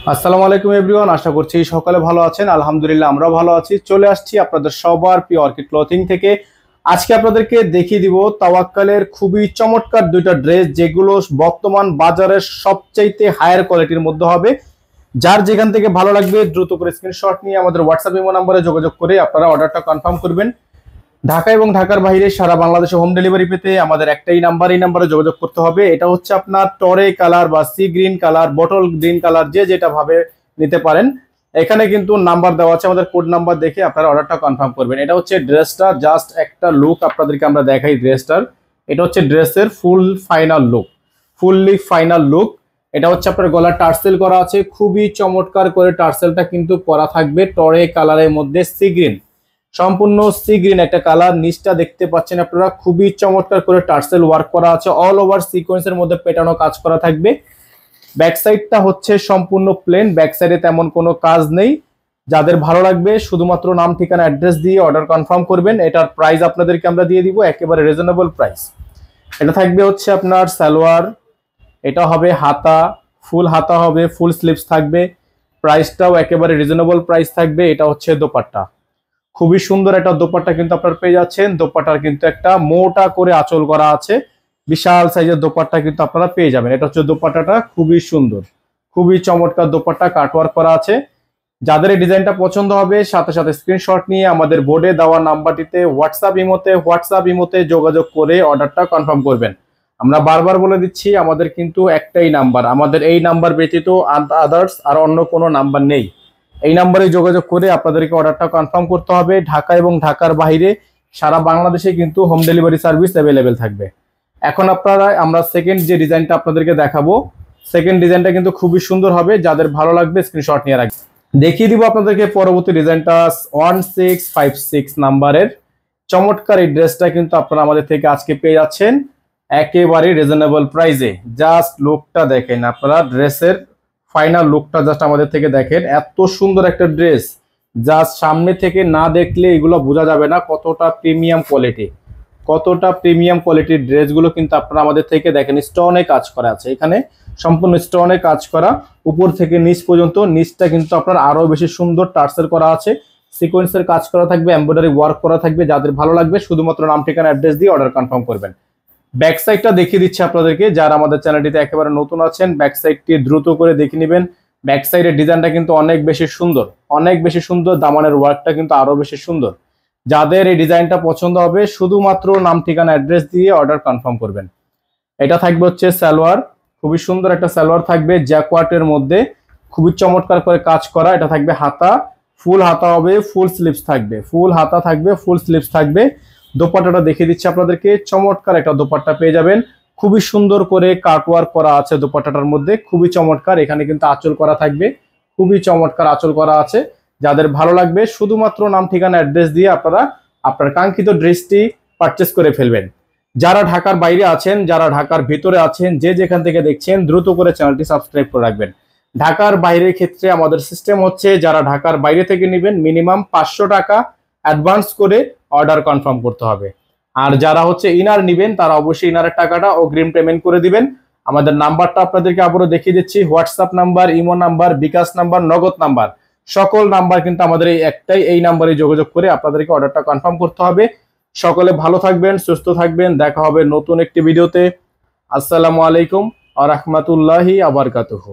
আসসালামু আলাইকুম এভরিওয়ান, আশা করছি সকালে ভালো আছেন। আলহামদুলিল্লাহ আমরাও ভালো আছি। চলে আসছি আপনাদের সবার প্রিয় অর্কিড ক্লথিং থেকে। আজকে আপনাদেরকে দেখিয়ে দিব তাওয়াক্কালের খুবই চমৎকার দুইটা ড্রেস, যেগুলো বর্তমান বাজারের সবচাইতে হায়ার কোয়ালিটির মধ্যে হবে। যার যেখান থেকে ভালো লাগবে দ্রুত করে স্ক্রিনশট নিয়ে আমাদের হোয়াটসঅ্যাপ ইমো নম্বরে যোগাযোগ করে আপনারা অর্ডারটা কনফার্ম করবেন। ঢাকা এবং ঢাকার বাইরে সারা বাংলাদেশে হোম ডেলিভারি পেতে আমাদের একটাই নাম্বার, এই নাম্বারে যোগাযোগ করতে হবে। এটা হচ্ছে আপনার টরে কালার বা sea green colour, bottle green colour, যে যেটা ভাবে নিতে পারেন। এখানে কিন্তু নাম্বার দেওয়া আছে, আমাদের কোড নাম্বার দেখে আপনারা অর্ডারটা কনফার্ম করবেন। এটা হচ্ছে ড্রেসটা, জাস্ট একটা লুক আপনাদেরকে আমরা দেখাই ড্রেসটার। এটা হচ্ছে ড্রেসের full final look, fully final look. এটা হচ্ছে আপনার গলার টার্সেল করা আছে, খুবই চমৎকার করে টার্সেলটা কিন্তু করা থাকবে টরে কালারের মধ্যে, সি গ্রিন, সম্পূর্ণ সি গ্রিন একটা কালার। নিচটা দেখতে পাচ্ছেন আপনারা, খুবই চমৎকার করে টার্সেল ওয়ার্ক করা আছে, অল ওভার সিকোয়েন্সের মধ্যে পেটানো কাজ করা থাকবে। ব্যাক সাইডটা হচ্ছে সম্পূর্ণ প্লেন, ব্যাক সাইডে তেমন কোনো কাজ নেই। যাদের ভালো লাগবে শুধুমাত্র নাম ঠিকানা অ্যাড্রেস দিয়ে অর্ডার কনফার্ম করবেন। এটার প্রাইস আপনাদেরকে আমরা দিয়ে দিব একেবারে রিজনেবল প্রাইস। এটা থাকবে হচ্ছে আপনার সালোয়ার, এটা হবে হাতা, ফুল হাতা হবে, ফুল স্লিভস থাকবে, প্রাইসটাও একেবারে রিজনেবল প্রাইস থাকবে। এটা হচ্ছে দোপাট্টা, খুবই সুন্দর একটা দোপাট্টা কিন্তু আপনারা পেয়ে যাচ্ছেন। দোপাট্টার কিন্তু একটা মোটা করে আঁচল করা আছে, বিশাল সাইজের দোপাট্টা কিন্তু আপনারা পেয়ে যাবেন। এটা হচ্ছে দোপাট্টাটা, খুবই সুন্দর, খুবই চমৎকার দোপাট্টা, কাটওয়ার্ক করা আছে। যাদের এই ডিজাইনটা পছন্দ হবে সাথে সাথে স্ক্রিনশট নিয়ে আমাদের বোর্ডে দেওয়া নাম্বারটিতে হোয়াটসঅ্যাপ ইমোতে যোগাযোগ করে অর্ডারটা কনফার্ম করবেন। আমরা বারবার বলে দিচ্ছি, আমাদের কিন্তু একটাই নাম্বার, আমাদের এই নাম্বার ব্যতীত আদার্স আর অন্য কোনো নাম্বার নেই। এই নাম্বারে যোগাযোগ করে আপনাদেরকে অর্ডারটা কনফার্ম করতে হবে। ঢাকা এবং ঢাকার বাইরে সারা বাংলাদেশে কিন্তু হোম ডেলিভারি সার্ভিস অ্যাভেলেবেল থাকবে। এখন আমরা সেকেন্ড যে ডিজাইনটা আপনাদেরকে দেখাবো, সেকেন্ড ডিজাইনটা কিন্তু খুবই সুন্দর হবে। যাদের ভালো লাগবে স্ক্রিনশট নিয়ে রাখবেন। দেখিয়ে দিব আপনাদেরকে পরবর্তী ডিজাইনটা, 1656 নাম্বারের চমৎকার এই ড্রেসটা কিন্তু আপনারা আমাদের থেকে আজকে পেয়ে যাচ্ছেন একেবারে রিজনেবল প্রাইসে। জাস্ট লুকটা দেখেন আপনারা, ড্রেসের ফাইনাল লুকটা জাস্ট আমাদের থেকে দেখেন। এত সুন্দর একটা ড্রেস, জাস্ট সামনে থেকে না দেখলে এগুলো বোঝা যাবে না কতটা প্রিমিয়াম কোয়ালিটি, কতটা প্রিমিয়াম কোয়ালিটির ড্রেসগুলো কিন্তু আপনারা আমাদের থেকে দেখেন। স্টোনে কাজ করা আছে, এখানে সম্পূর্ণ স্টোনে কাজ করা, উপর থেকে নিচ পর্যন্ত। নিচটা কিন্তু আপনার আরো বেশি সুন্দর টার্সেল করা আছে, সিকোয়েন্সের কাজ করা থাকবে, এমব্রয়ডারি ওয়ার্ক করা থাকবে। যাদের ভালো লাগবে শুধুমাত্র নাম ঠিকানা অ্যাড্রেস দিয়ে অর্ডার কনফার্ম করবেন। ব্যাক সাইডটা দেখিয়ে দিচ্ছি আপনাদেরকে, যারা আমাদের চ্যানেলটিতে একেবারে নতুন আছেন ব্যাক সাইডটি দ্রুত করে দেখে নেবেন। ব্যাক সাইডের ডিজাইনটা কিন্তু অনেক বেশি সুন্দর, অনেক বেশি সুন্দর। দামানের ওয়ার্কটা কিন্তু আরো বেশি সুন্দর। যাদের এই ডিজাইনটা পছন্দ হবে শুধুমাত্র নাম ঠিকানা অ্যাড্রেস দিয়ে অর্ডার কনফার্ম করবেন। এটা থাকবে হচ্ছে সালোয়ার, খুবই সুন্দর একটা সালোয়ার থাকবে জ্যাকওয়ার্টের মধ্যে, খুবই চমৎকার করে কাজ করা। এটা থাকবে হাতা, ফুল হাতা হবে, ফুল স্লিভস থাকবে, ফুল হাতা থাকবে, ফুল স্লিভস থাকবে। দোপাট্টাটা দেখিয়ে দিচ্ছি আপনাদেরকে, চমৎকার একটা দোপাট্টা পেয়ে যাবেন। খুবই সুন্দর করে কাটওয়ার্ক করা আছে দোপাট্টাটার মধ্যে, খুবই চমৎকার। এখানে কিন্তু আঁচল করা থাকবে, খুবই চমৎকার আঁচল করা আছে। যাদের ভালো লাগবে শুধুমাত্র নাম ঠিকানা অ্যাড্রেস দিয়ে আপনারা আপনার কাঙ্ক্ষিত ড্রেসটি পারচেস করে ফেলবেন। যারা ঢাকার বাইরে আছেন, যারা ঢাকার ভিতরে আছেন, যে যেখান থেকে দেখছেন দ্রুত করে চ্যানেলটি সাবস্ক্রাইব করে রাখবেন। ঢাকার বাইরের ক্ষেত্রে আমাদের সিস্টেম হচ্ছে, যারা ঢাকার বাইরে থেকে নেবেন মিনিমাম 500 টাকা অ্যাডভান্স করে অর্ডার কনফার্ম করতে হবে। আর যারা হচ্ছে ইনার নেবেন তারা অবশ্যই ইনারের টাকাটা অগ্রিম পেমেন্ট করে দিবেন। আমাদের নাম্বারটা আপনাদেরকে আবারও দেখিয়ে দিচ্ছি, হোয়াটসঅ্যাপ নাম্বার, ইমো নাম্বার, বিকাশ নাম্বার, নগদ নাম্বার, সকল নাম্বার কিন্তু আমাদের এই একটাই, এই নাম্বারে যোগাযোগ করে আপনাদেরকে অর্ডারটা কনফার্ম করতে হবে। সকলে ভালো থাকবেন, সুস্থ থাকবেন, দেখা হবে নতুন একটি ভিডিওতে। আসসালামু আলাইকুম ওয়া রাহমাতুল্লাহি ওয়া বারাকাতুহু।